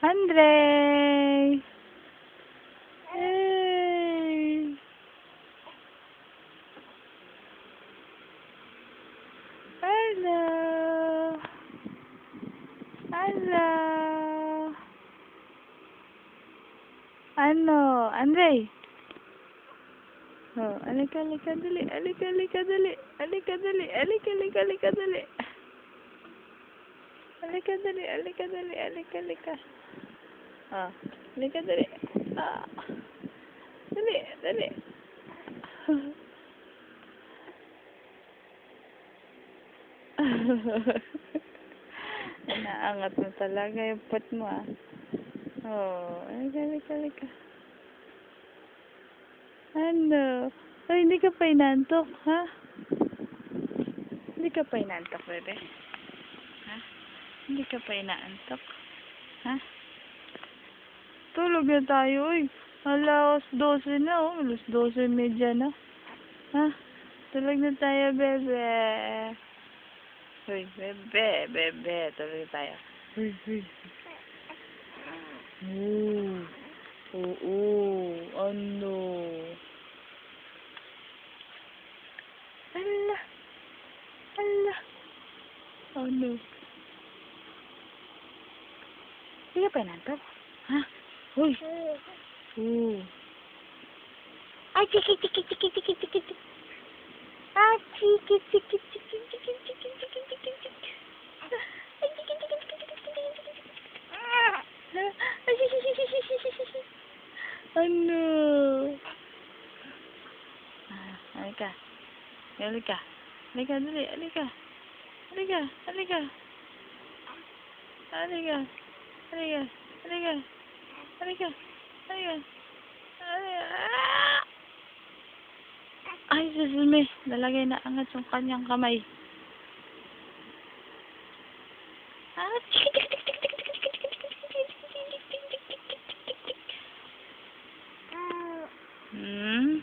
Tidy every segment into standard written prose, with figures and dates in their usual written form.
Andre! Hey! Hello! Hello! Ano? Andre! Oh, alika, alika, dali. Alika, alika, dali. Alika, dali. Alika, alika, alika, dali. Alika, dali. Alika, dali. Alika, alika. Ah, alika, dali. Ah. Dali, dali. Naangat mo talaga yung pot mo, ah. Oh, alika, alika, alika. Ano? Ay, hindi ka pa inantok, ha? Hindi ka pa inantok, bebe? Ha? Hindi ka pa inaantok? Ha? Tulog na tayo, uy. Alas 12 na, oh. Alas 12:30 na. Ha? Tulog na tayo, bebe. Uy, bebe, bebe. Tulog na tayo. Uy, uy. Oo, ano? Ala, ala. Ano? Hindi ka pa inantok? Ha? Uy. Ay, chiki, chiki, chiki, chiki, chiki, chiki. Ah, chiki, chiki, chiki, chiki, chiki, chiki, chiki, chiki. Ay, chiki, chiki, chiki, chiki, chiki, chiki, chiki. Ay, chiki, chiki, chiki, chiki, chiki. Ano? Halika. Halika. Halika, dali. Halika. Halika. Halika. Halika. Halika. Halika. Halika. Halika. Ay, susumi. Lalagay na angat yung kanyang kamay. Ah, tik tik tik tik tik tik tik tik tik tik tik tik tik tik tik. Hmm?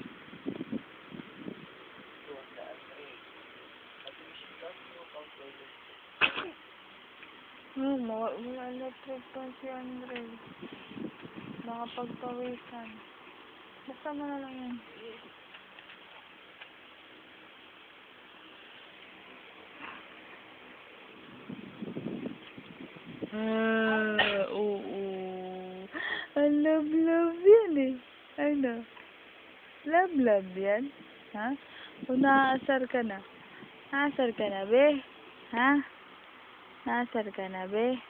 Wala na trip pa si Andre. Nakapagpawisan. Buksan mo na lang yan. Oo. Ang love yan eh. Ano? Love yan? Ha? O naaasar ka na? Naasar ka na, be? Ha? Naasar ka na, be?